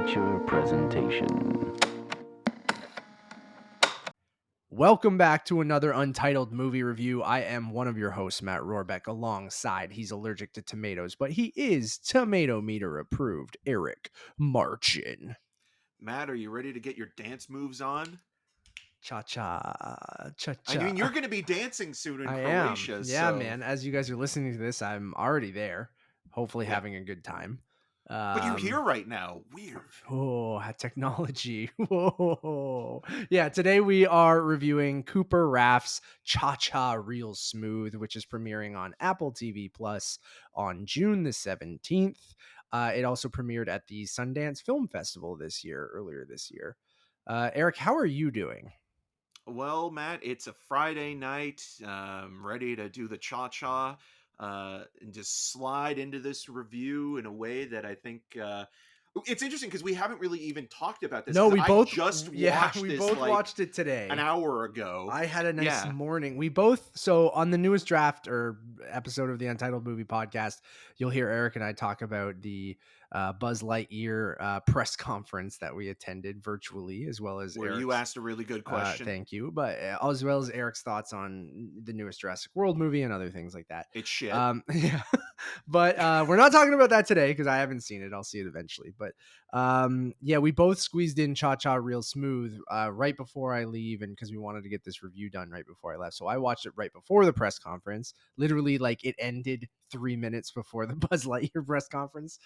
feature presentation. Welcome back to another Untitled movie review. I am one of your hosts, Matt Rohrbeck, alongside, he's allergic to tomatoes, but he is tomato meter approved, Eric Marchin. Matt, are you ready to get your dance moves on? Cha-cha, cha-cha. I mean, you're going to be dancing soon in I Croatia. am. Yeah, so... man. As you guys are listening to this, I'm already there, hopefully having a good time. But you're here right now. Weird. Oh, technology. Whoa. Yeah, today we are reviewing Cooper Raiff's Cha-Cha Real Smooth, which is premiering on Apple TV Plus on June the 17th. It also premiered at the Sundance Film Festival earlier this year. Eric, how are you doing? Well, Matt, it's a Friday night. Ready to do the cha-cha and just slide into this review in a way that I think... it's interesting because we haven't really even talked about this. No, we both watched watched it today, an hour ago. I had a nice morning. We both, so on the newest draft or episode of the Untitled Movie Podcast, you'll hear Eric and I talk about the Buzz Lightyear press conference that we attended virtually, as well as where you asked a really good question. Thank you, but as well as Eric's thoughts on the newest Jurassic World movie and other things like that. It's shit. Yeah, but we're not talking about that today because I haven't seen it. I'll see it eventually. But yeah, we both squeezed in Cha-Cha Real Smooth right before I leave, and because we wanted to get this review done right before I left. So I watched it right before the press conference. Literally, like, it ended 3 minutes before the Buzz Lightyear press conference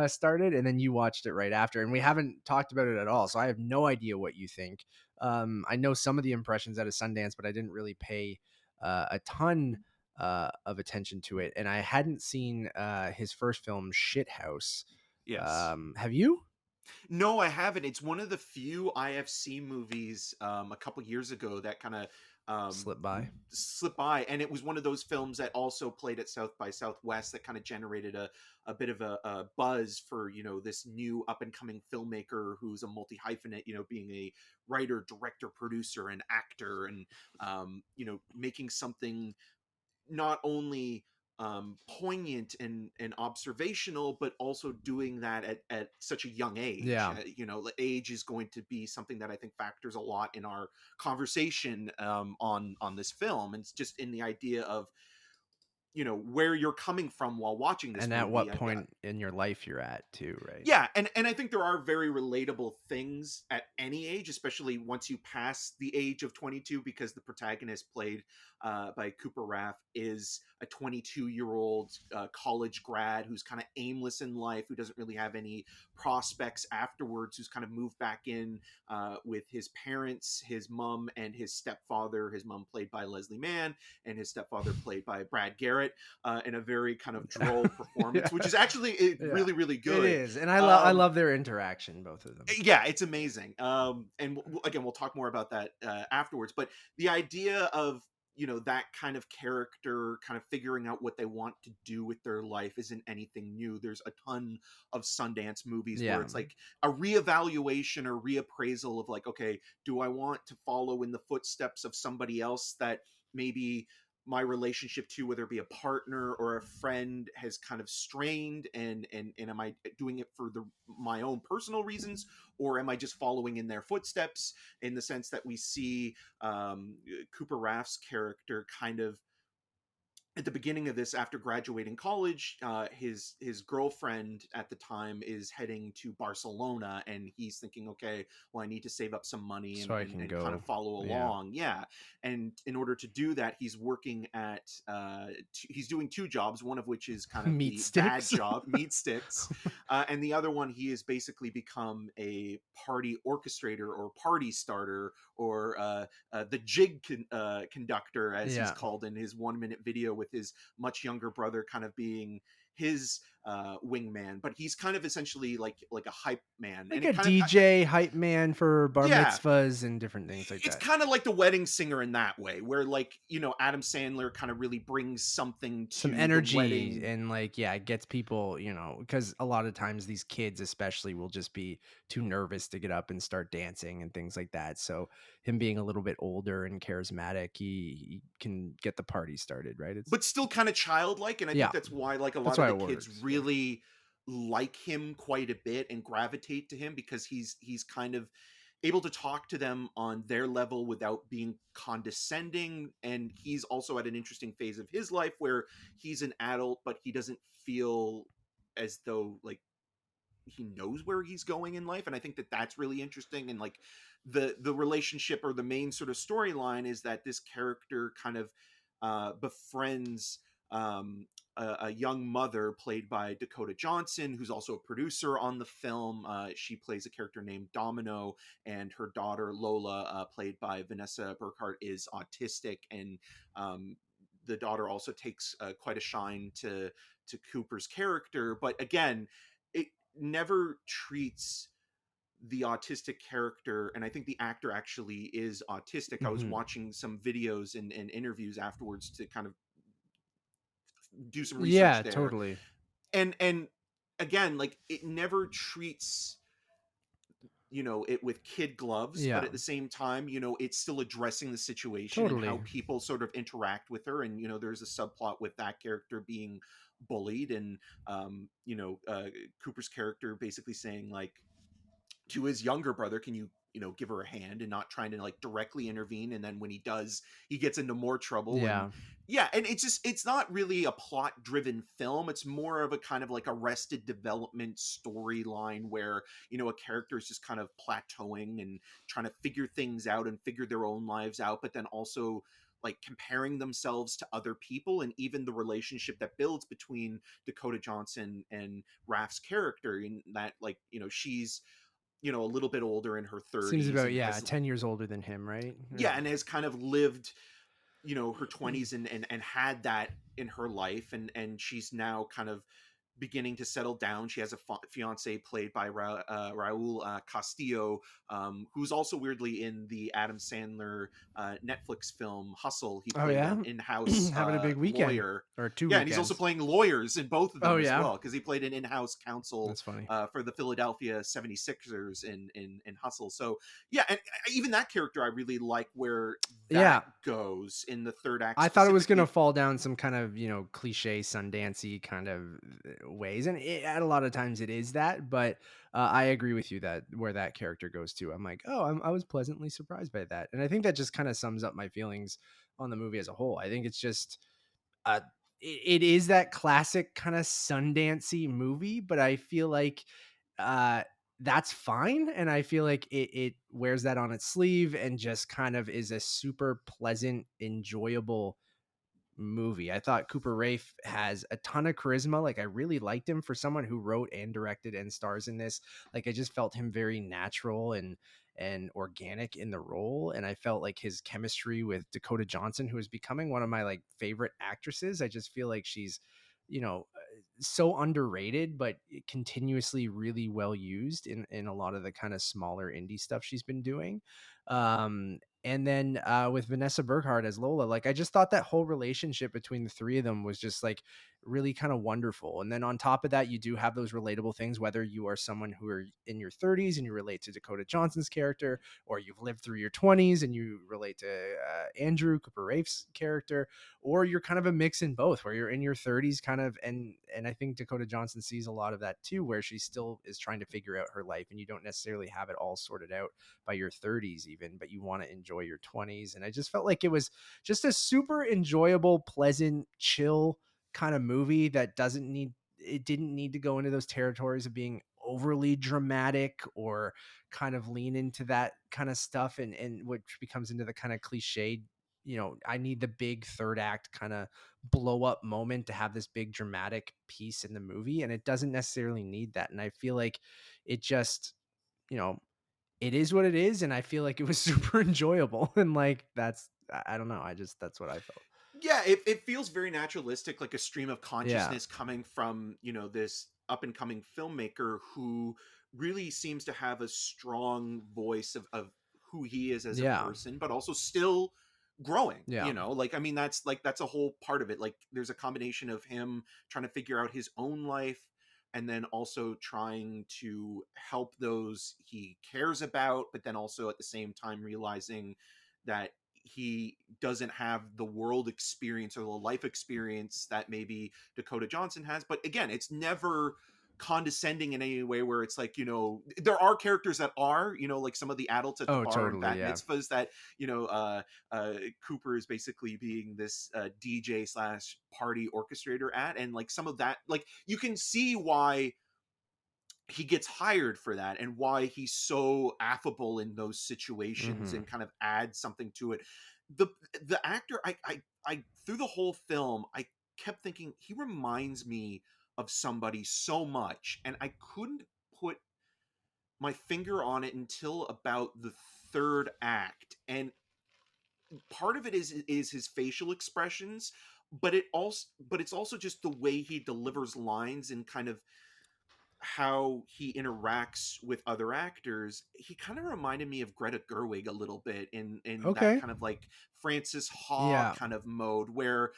started, and then you watched it right after, and we haven't talked about it at all. So I have no idea what you think. I know some of the impressions out of Sundance, but I didn't really pay a ton of attention to it, and I hadn't seen his first film, Shithouse. Yes. Have you? No, I haven't. It's one of the few IFC movies a couple years ago that kind of slip by, and it was one of those films that also played at South by Southwest that kind of generated a bit of a buzz for, you know, this new up and coming filmmaker who's a multi hyphenate, you know, being a writer, director, producer, and actor, and you know, making something not only poignant and observational, but also doing that at such a young age. You know, age is going to be something that I think factors a lot in our conversation on this film, and it's just in the idea of, you know, where you're coming from while watching this and movie, at what point in your life you're at too, right? Yeah, and I think there are very relatable things at any age, especially once you pass the age of 22, because the protagonist, played by Cooper Raiff, is a 22-year-old college grad who's kind of aimless in life, who doesn't really have any prospects afterwards, who's kind of moved back in with his parents, his mom and his stepfather, his mom played by Leslie Mann, and his stepfather played by Brad Garrett, in a very kind of droll performance, which is actually really, really good. It is, and I love their interaction, both of them. Yeah, it's amazing. And again, we'll talk more about that afterwards. But the idea of, you know, that kind of character kind of figuring out what they want to do with their life isn't anything new. There's a ton of Sundance movies where it's like a reevaluation or reappraisal of like, okay, do I want to follow in the footsteps of somebody else that maybe my relationship to, whether it be a partner or a friend, has kind of strained, and am I doing it for my own personal reasons, or am I just following in their footsteps, in the sense that we see Cooper Raiff's character kind of at the beginning of this, after graduating college, his girlfriend at the time is heading to Barcelona, and he's thinking, okay, well, I need to save up some money and kind of follow along. Yeah. And in order to do that, he's working at, he's doing two jobs, one of which is kind of bad job, Meat Sticks. And the other one, he has basically become a party orchestrator or party starter, or the jig conductor, as he's called in his 1-minute video, with his much younger brother kind of being his wingman, but he's kind of essentially like a hype man, like a DJ hype man for bar mitzvahs and different things like that. It's kind of like the wedding singer in that way, where, like, you know, Adam Sandler kind of really brings some energy and like, it gets people, you know, because a lot of times these kids especially will just be too nervous to get up and start dancing and things like that. So him being a little bit older and charismatic, he can get the party started, right? But still kind of childlike, and I think that's why, like, a lot of the kids really like him quite a bit and gravitate to him, because he's kind of able to talk to them on their level without being condescending. And he's also at an interesting phase of his life where he's an adult, but he doesn't feel as though like he knows where he's going in life. And I think that that's really interesting. And like the relationship, or the main sort of storyline, is that this character kind of befriends a young mother played by Dakota Johnson, who's also a producer on the film. She plays a character named Domino, and her daughter Lola, played by Vanessa Burghardt, is autistic. And the daughter also takes quite a shine to Cooper's character. But again, it never treats the autistic character, and I think the actor actually is autistic. I was Mhm. watching some videos and interviews afterwards to kind of do some research Yeah, there. totally. And again, like, it never treats it with kid gloves, but Yeah, at the same time, it's still addressing the situation and how totally. people sort of interact with her. And there's a subplot with that character being bullied, and Cooper's character basically saying, like, to his younger brother, can you give her a hand, and not trying to like directly intervene. And then when he does, he gets into more trouble. And Yeah. yeah, and it's not really a plot driven film. It's more of a kind of like arrested development storyline where a character is just kind of plateauing and trying to figure things out and figure their own lives out, but then also like comparing themselves to other people. And even the relationship that builds between Dakota Johnson and Raiff's character, in that, like, she's a little bit older, in her Seems 30s, about, and yeah, has, 10 years older than him, right? yeah, and has kind of lived her 20s, and had that in her life. And she's now kind of beginning to settle down. She has a fiance played by Raul Castillo, who's also weirdly in the Adam Sandler Netflix film Hustle. He Oh played yeah. an in-house Having a big weekend, lawyer. or 2 Yeah, and he's also weekends. playing lawyers in both of Oh them as yeah. well, because he played an in-house counsel That's funny. for the Philadelphia 76ers in Hustle. So yeah, and even that character I really like where that Yeah. goes in the third act I thought it was going to specifically. fall down some kind of, cliche Sundancey kind of ways. And at a lot of times it is that, but I agree with you that where that character goes to, I'm like, oh, I was pleasantly surprised by that. And I think that just kind of sums up my feelings on the movie as a whole. I think it's just, uh, it is that classic kind of Sundancey movie, but I feel like, uh, that's fine. And I feel like it wears that on its sleeve and just kind of is a super pleasant, enjoyable movie. I thought Cooper Raiff has a ton of charisma. Like, I really liked him for someone who wrote and directed and stars in this. Like, I just felt him very natural and organic in the role. And I felt like his chemistry with Dakota Johnson, who is becoming one of my like favorite actresses. I just feel like she's, so underrated, but continuously really well used in a lot of the kind of smaller indie stuff she's been doing. And then with Vanessa Burghardt as Lola, like, I just thought that whole relationship between the three of them was just like really kind of wonderful. And then on top of that, you do have those relatable things, whether you are someone who are in your 30s and you relate to Dakota Johnson's character, or you've lived through your 20s and you relate to Andrew Cooper Raif's character, or you're kind of a mix in both, where you're in your 30s kind of, and I think Dakota Johnson sees a lot of that too, where she still is trying to figure out her life, and you don't necessarily have it all sorted out by your 30s even, but you want to enjoy your 20s. And I just felt like it was just a super enjoyable, pleasant, chill kind of movie that didn't need to go into those territories of being overly dramatic or kind of lean into that kind of stuff, and which becomes into the kind of cliched, I need the big third act kind of blow up moment to have this big dramatic piece in the movie, and it doesn't necessarily need that. And I feel like it just, you know it is what it is, and I feel like it was super enjoyable. And like, I don't know, that's what I felt. Yeah, it feels very naturalistic, like a stream of Yeah. consciousness coming from this up and coming filmmaker who really seems to have a strong voice of who he is as a Yeah. person, but also still growing. Yeah. Like, I mean, that's a whole part of it. Like, there's a combination of him trying to figure out his own life, and then also trying to help those he cares about, but then also at the same time realizing that he doesn't have the world experience or the life experience that maybe Dakota Johnson has. But again, it's never condescending in any way where it's like, there are characters that are, like some of the adults at the Oh, bar and totally. bat Yeah. mitzvahs that, Cooper is basically being this DJ slash party orchestrator at. And like some of that, like you can see why he gets hired for that and why he's so affable in those situations Mhm. and kind of adds something to it. The actor, I through the whole film, I kept thinking he reminds me of somebody so much, and I couldn't put my finger on it until about the third act. And part of it is his facial expressions, but it's also just the way he delivers lines and kind of how he interacts with other actors. He kind of reminded me of Greta Gerwig a little bit in that Okay. kind of like Francis Ha Yeah. kind of mode, where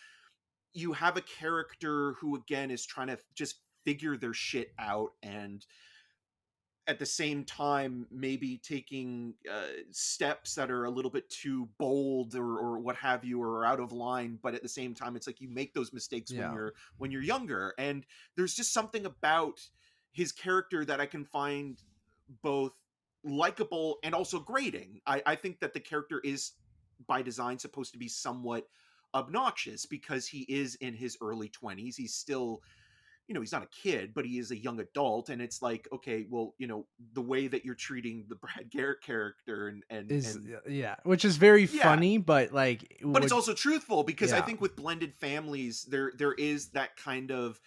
you have a character who again is trying to just figure their shit out, and at the same time maybe taking steps that are a little bit too bold or what have you, or out of line, but at the same time it's like you make those mistakes Yeah. when you're younger. And there's just something about his character that I can find both likable and also grating. I think that the character is by design supposed to be somewhat obnoxious because he is in his early 20s. He's still, he's not a kid, but he is a young adult. And it's like, okay, well, the way that you're treating the Brad Garrett character Is and yeah, which is very yeah, funny, but like but it's would also truthful, because I yeah. think with blended families, there is that kind of,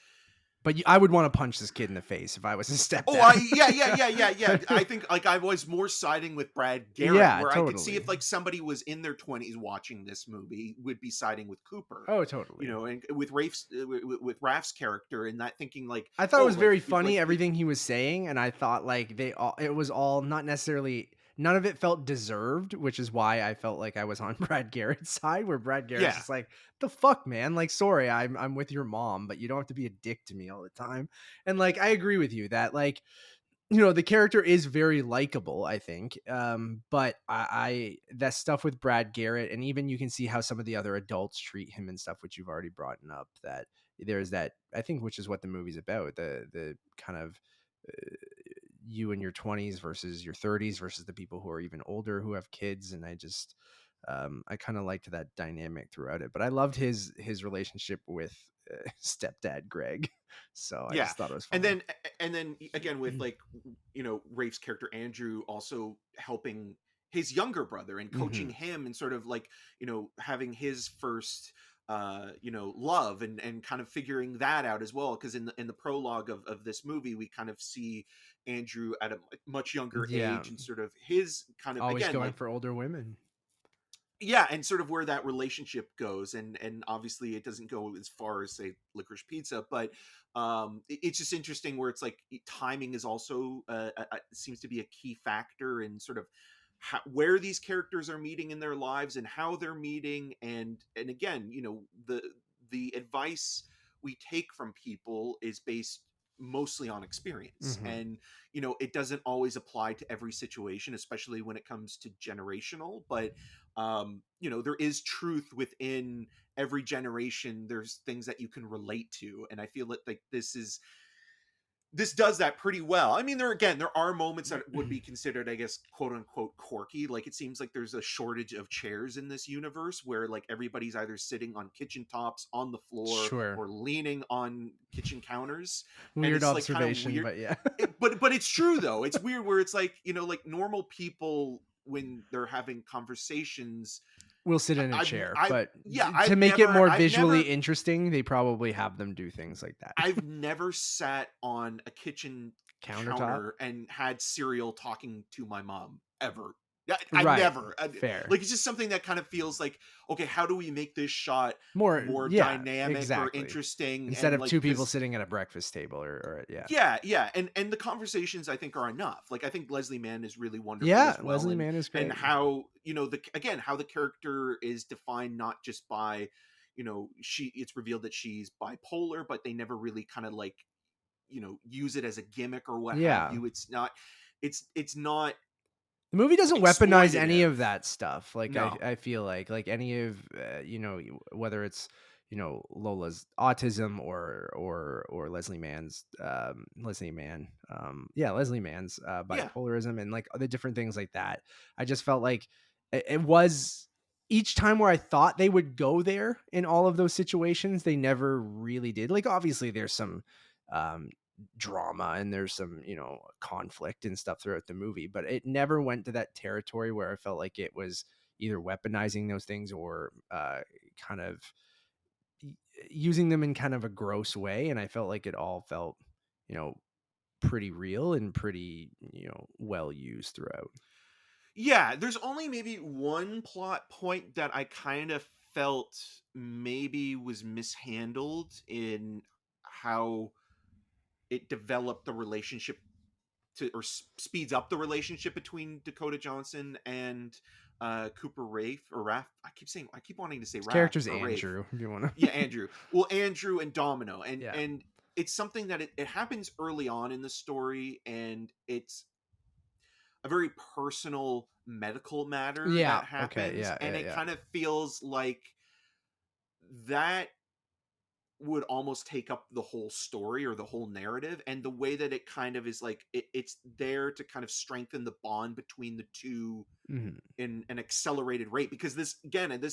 But I would want to punch this kid in the face if I was his oh, stepdad. yeah. I think like I was more siding with Brad Garrett, Yeah, where I could see totally. if like somebody was in their 20s watching this movie, would be siding with Cooper, Oh, totally. and with Raiff's character, and that thinking like, I thought it oh, was very like funny everything he was saying, and I thought like it was all not necessarily, none of it felt deserved, which is why I felt like I was on Brad Garrett's side, where Brad Garrett's yeah, just like, the fuck, man, like, sorry, I'm with your mom, but you don't have to be a dick to me all the time. And like I agree with you that like, the character is very likable, I think. But I that stuff with Brad Garrett, and even you can see how some of the other adults treat him and stuff, which you've already brought up, that there's that, I think, which is what the movie's about, the kind of uh, you in your 20s versus your 30s versus the people who are even older who have kids. And I just I kind of liked that dynamic throughout it, but I loved his relationship with stepdad Greg. So I yeah. just thought it was And funny. then again with like, Rafe's character Andrew also helping his younger brother and coaching Hmm. him, and sort of like, having his first love, and kind of figuring that out as well, because in the prologue of this movie we kind of see Andrew at a much younger Yeah, age, and sort of his kind of, always again, going like, for older women. yeah, and sort of where that relationship goes. And obviously it doesn't go as far as say Licorice Pizza, but it's just interesting where it's like timing is also seems to be a key factor in sort of where these characters are meeting in their lives and how they're meeting. And again, the advice we take from people is based mostly on experience, Hmm. and it doesn't always apply to every situation, especially when it comes to generational. But there is truth within every generation. There's things that you can relate to, and I feel that like this does that pretty well. I mean, there are moments that would be considered, I guess, quote unquote quirky. Like it seems like there's a shortage of chairs in this universe, where like everybody's either sitting on kitchen tops, on the floor, Sure. or leaning on kitchen counters. And Weird it's like kind of observation, weird. but yeah. But it's true though. It's weird where it's like, like normal people when they're having conversations, We'll sit in a I've chair, I but yeah, to make it more I've visually never interesting, they probably have them do things like that. I've never sat on a kitchen Countertop? counter and had cereal talking to my mom ever. Yeah, I Right. never. Fair. Like it's just something that kind of feels like, okay, how do we make this shot More, more yeah, dynamic or exactly. interesting? Instead And of like, two people because sitting at a breakfast table or yeah. yeah, and the conversations I think are enough. Like I think Leslie Mann is really wonderful Yeah, as well, Leslie and Mann is and great. how how the character is defined not just by, it's revealed that she's bipolar, but they never really kind of like, use it as a gimmick or what have Yeah. you. It's not The movie doesn't weaponize any exploitative. of that stuff. Like No. I feel like any of whether it's Lola's autism or Leslie Mann's Leslie Mann's Yeah. bipolarism and like the different things like that. I just felt like it was each time where I thought they would go there in all of those situations, they never really did. Like obviously there's some um drama and there's some conflict and stuff throughout the movie, but it never went to that territory where I felt like it was either weaponizing those things or kind of using them in kind of a gross way. And I felt like it all felt you know pretty real and pretty well used throughout. Yeah, there's only maybe one plot point that I kind of felt maybe was mishandled in how it developed the relationship speeds up the relationship between Dakota Johnson and Cooper Raiff or Raff. I keep wanting to say His Raff character's or Rafe. Andrew, if you want to. Yeah, Andrew. Well, Andrew and Domino, and Yeah. and it's something that it happens early on in the story, and it's a very personal medical matter Yeah. that Okay. happens, Yeah. and Yeah. it Yeah. kind of feels like that would almost take up the whole story or the whole narrative, and the way that it kind of is like it's there to kind of strengthen the bond between the two Mhm. in an accelerated rate, because this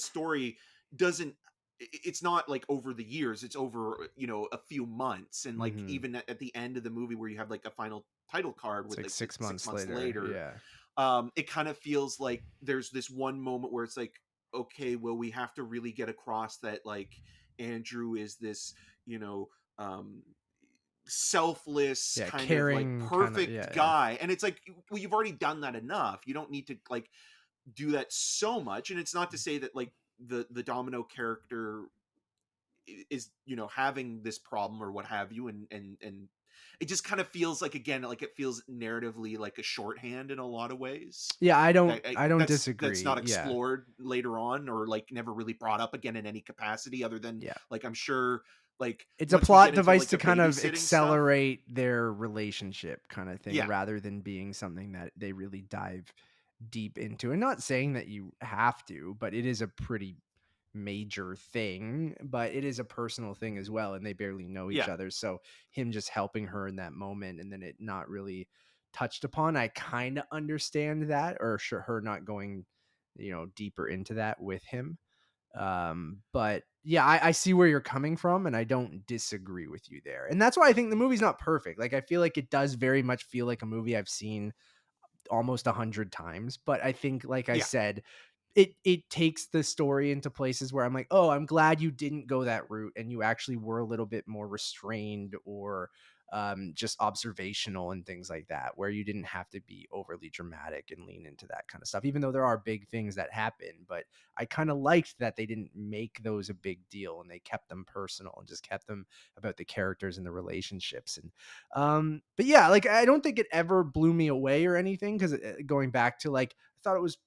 story doesn't it's not like over the years, it's over a few months, and like Mhm. even at the end of the movie where you have like a final title card It's with like like 6 months 6 months later. later. Yeah. It kind of feels like there's this one moment where it's like, okay, well, we have to really get across that like Andrew is this you know um selfless Yeah. kind of like Caring kind of. perfect Yeah. Yeah. guy, and it's like, well, you've already done that enough, you don't need to like do that so much. And it's not to say that like the Domino character is having this problem or what have you, and it just kind of feels like, again, like it feels narratively like a shorthand in a lot of ways Yeah. I don't. that I don't that's disagree. not Yeah. explored later on, or like never really brought up again in any capacity, other than Yeah. like, I'm sure, like It's a once we get plot into device like to the kind of babysitting stuff. accelerate their relationship kind of thing Yeah. rather than being something that they really dive deep into. And not saying that you have to, but it is a pretty major thing, but it is a personal thing as well. And they barely know each Yeah. other. So him just helping her in that moment and then it not really touched upon, I kind of understand that, or sure, her not going, deeper into that with him. But yeah, I see where you're coming from and I don't disagree with you there. And that's why I think the movie's not perfect. Like I feel like it does very much feel like a movie I've seen almost 100 times, but I think, like I Yeah. said, it takes the story into places where I'm like, oh, I'm glad you didn't go that route and you actually were a little bit more restrained or just observational and things like that, where you didn't have to be overly dramatic and lean into that kind of stuff, even though there are big things that happen. But I kind of liked that they didn't make those a big deal and they kept them personal and just kept them about the characters and the relationships. And but yeah, like I don't think it ever blew me away or anything, because going back to, like, I thought it was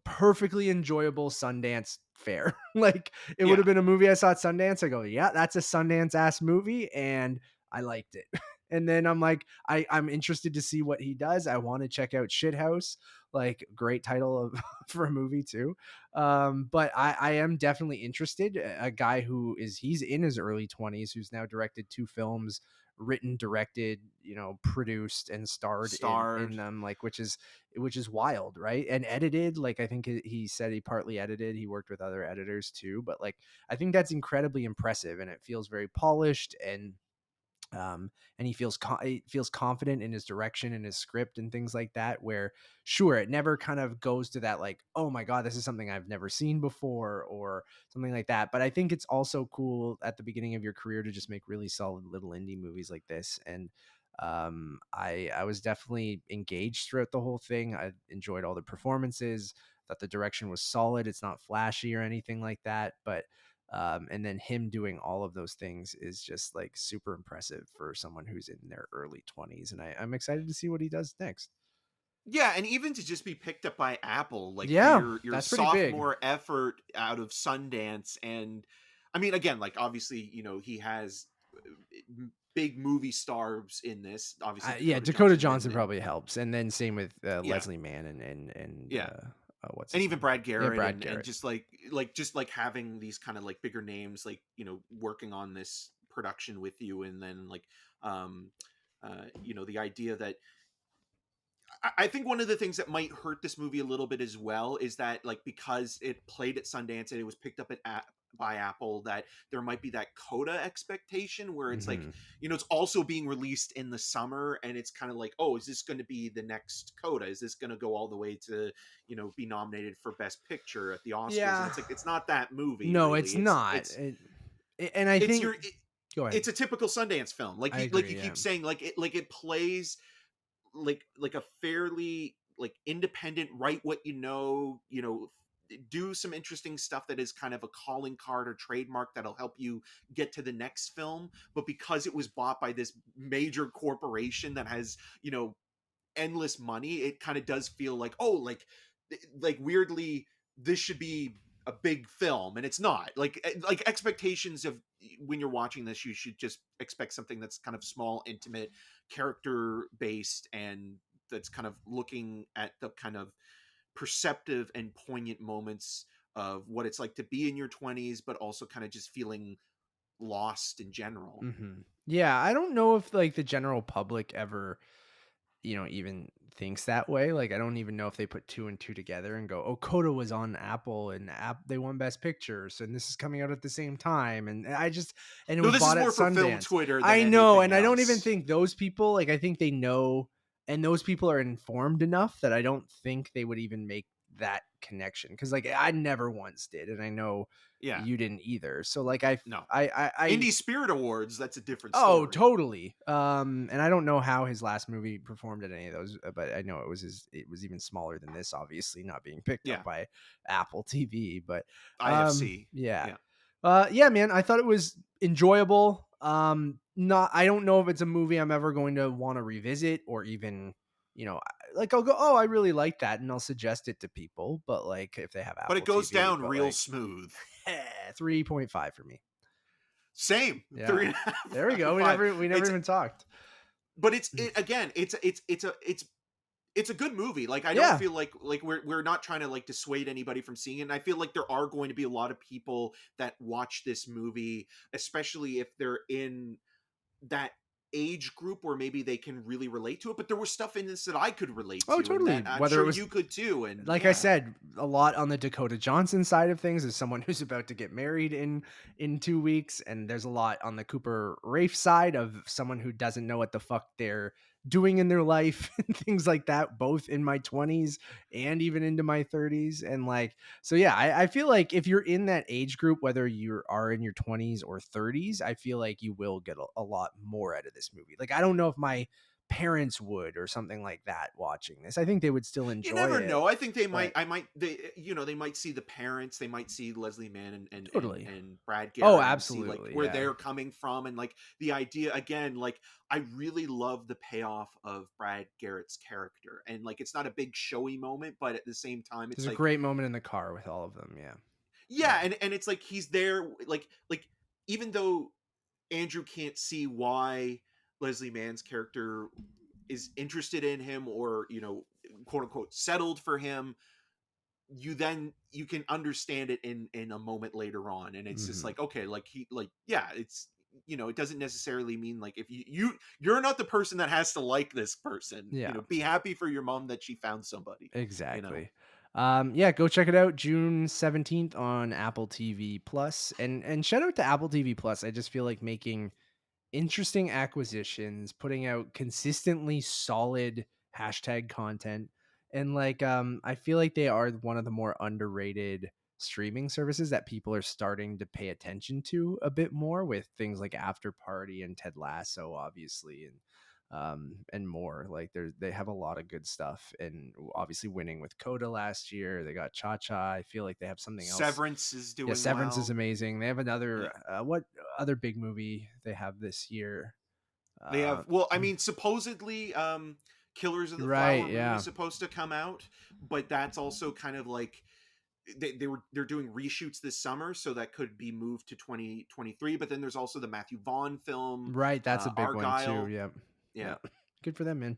perfectly enjoyable Sundance fare. Like it would Yeah. have been a movie I saw at Sundance. I go, yeah, that's a Sundance ass movie, and I liked it. And then I'm like, I'm interested to see what he does. I want to check out Shithouse. Like, great title of for a movie too. But I am definitely interested. A guy he's in his early 20s, who's now directed 2 films, written, directed, produced and starred in them, like, which is wild, right? And edited, like, I think he said he partly edited. He worked with other editors too, but like, I think that's incredibly impressive, and it feels very polished, and he feels confident in his direction and his script and things like that, where sure, it never kind of goes to that like, oh my god, this is something I've never seen before or something like that. But I think it's also cool at the beginning of your career to just make really solid little indie movies like this. And I was definitely engaged throughout the whole thing. I enjoyed all the performances. Thought the direction was solid. It's not flashy or anything like that, but and then him doing all of those things is just like super impressive for someone who's in their early 20s. And I'm excited to see what he does next. Yeah, and even to just be picked up by Apple, like for Yeah, your that's pretty big. sophomore effort out of Sundance. And I mean, again, like obviously, he has big movie stars in this. Obviously, Yeah, Dakota Dakota Johnson, Johnson and probably helps, and then same with yeah, Leslie Mann and yeah. what's and his even name? Brad Garrett, Brad and Garrett. just like having these kind of like bigger names, like, you know, working on this production with you, and then like um you know, the idea that I think one of the things that might hurt this movie a little bit as well is that, like, because it played at Sundance and it was picked up by Apple, that there might be that coda expectation where it's like, Mhm. you know, it's also being released in the summer, and it's kind of like, oh, is this going to be the next coda? Is this going to go all the way to, you know, be nominated for Best Picture at the Oscars? And Yeah. it's like, it's not that movie, No, it's really. not. And I It's think your go ahead. it's a typical Sundance film. I Like agree, you yeah. keep saying, like it plays like a fairly like independent, write what you know, do some interesting stuff that is kind of a calling card or trademark that'll help you get to the next film. But because it was bought by this major corporation that has, you know, endless money, it kind of does feel like, oh, like weirdly this should be a big film, and it's not. Like expectations of when you're watching this, you should just expect something that's kind of small, intimate, character based, and that's kind of looking at the kind of perceptive and poignant moments of what it's like to be in your 20s, but also kind of just feeling lost in general. Yeah, I don't know if like the general public ever, even thinks that way. Like, I don't even know if they put two and two together and go, "Oh, Coda was on Apple and they won Best Pictures, and this is coming out at the same time." And and it No, was this is bought at more for film Sundance. Twitter than I know, and anything I don't even else. think those people, like, I think they know, and those people are informed enough that I don't think they would even make that connection, because like I never once did, and I know Yeah, you didn't either. So like no. I Indie Spirit Awards, that's a different Oh, story. totally. And I don't know how his last movie performed at any of those, but I know it was even smaller than this, obviously not being picked up Yeah, by Apple TV. But IFC. yeah. Yeah. Yeah, man, I thought it was enjoyable. Not I don't know if it's a movie I'm ever going to want to revisit, or even, like I'll go, "Oh, I really like that," and I'll suggest it to people, but like if they have But it Apple goes TV, down but real like smooth. 3.5 for me. Same. Yeah. 3.5 There we out go. of We 5. never even talked. But again, it's a good movie. Like, I don't Yeah. feel like we're not trying to like dissuade anybody from seeing it. And I feel like there are going to be a lot of people that watch this movie, especially if they're in that age group where maybe they can really relate to it. But there was stuff in this that I could relate Oh, to, and totally. that I'm Whether it sure was, you could too. And like I yeah, said, a lot on the Dakota Johnson side of things, as someone who's about to get married in 2 weeks, and there's a lot on the Cooper Raiff side of someone who doesn't know what the fuck they're doing in their life and things like that, both in my 20s and even into my 30s. And like, so yeah, I feel like if you're in that age group, whether you are in your 20s or 30s, I feel like you will get a lot more out of this movie. Like, I don't know if my parents would, or something like that, watching this. I think they would still you enjoy never it, know. I think they might. but They, you know, they might see the parents. They might see Leslie Mann totally. and Brad Oh, Garrett, and see like absolutely. where Yeah. they're coming from, and like the idea again. Like, I really love the payoff of Brad Garrett's character, and like it's not a big showy moment, but at the same time, it's There's a like, great moment in the car with all of them. Yeah. yeah, and it's like he's there, like even though Andrew can't see why Leslie Mann's character is interested in him, or, you know, quote unquote settled for him, you can understand it in a moment later on, and it's just Hmm. like, okay, like he like yeah, it's, you know, it doesn't necessarily mean like if you're not the person that has to like this person, you Yeah. know, be happy for your mom that she found somebody, you know. Exactly. Yeah, go check it out June 17th on Apple TV Plus. And shout out to Apple TV Plus. I just feel like making interesting acquisitions, putting out consistently solid hashtag content. And like I feel like they are one of the more underrated streaming services that people are starting to pay attention to a bit more, with things like After Party and Ted Lasso, obviously, and more. Like they have a lot of good stuff, and obviously winning with Coda last year. They got Cha Cha. I feel like they have something else. Severance is Yeah, doing Severance is well. amazing. They have Yeah. another what other big movie they have this year? They Uh, have, well, I mean, supposedly Killers of the right, Flower Moon yeah. is supposed to come out, but that's also kind of like they're doing reshoots this summer, so that could be moved to 2023. But then there's also the Matthew Vaughn film, Right, that's a big one too. Argyle. Yep. Yeah. Yeah. Good for them, man.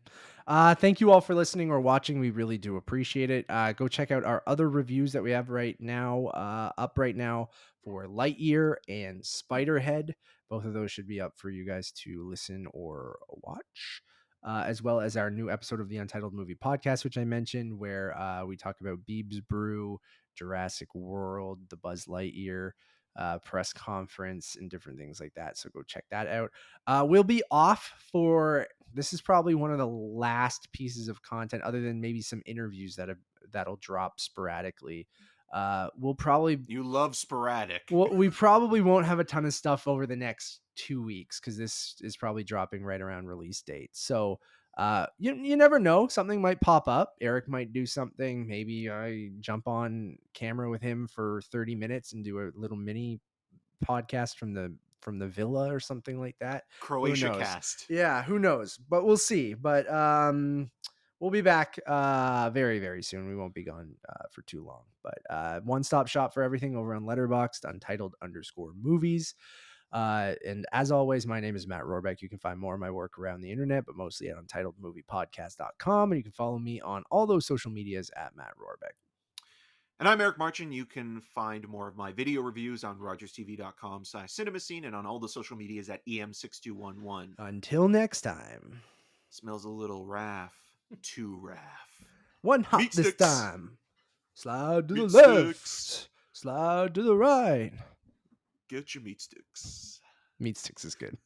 Thank you all for listening or watching. We really do appreciate it. Go check out our other reviews that we have up right now for Lightyear and Spiderhead. Both of those should be up for you guys to listen or watch. As well as our new episode of the Untitled Movie Podcast, which I mentioned, where we talk about Beebs Brew, Jurassic World, the Buzz Lightyear press conference, and different things like that. So go check that out. We'll be off for, this is probably one of the last pieces of content, other than maybe some interviews that'll drop sporadically. You love sporadic. We probably won't have a ton of stuff over the next 2 weeks, because this is probably dropping right around release date. So you never know, something might pop up. Eric might do something. Maybe I jump on camera with him for 30 minutes and do a little mini podcast from the villa or something like that. Croatia cast. Yeah, who knows? But we'll see. But we'll be back very, very soon. We won't be gone for too long. But one-stop shop for everything over on Letterboxd, Untitled_movies. And as always, my name is Matt Rohrbeck. You can find more of my work around the internet, but mostly at UntitledMoviePodcast.com. And you can follow me on all those social medias at Matt Rohrbeck. And I'm Eric Marchin. You can find more of my video reviews on rogerstv.com/cinemascene and on all the social medias at EM6211. Until next time. Smells a little Raiff. Too Raiff. One hop Meat this sticks. time. Slide to Meat the left. sticks. Slide to the right. Get your meat sticks. Meat sticks is good.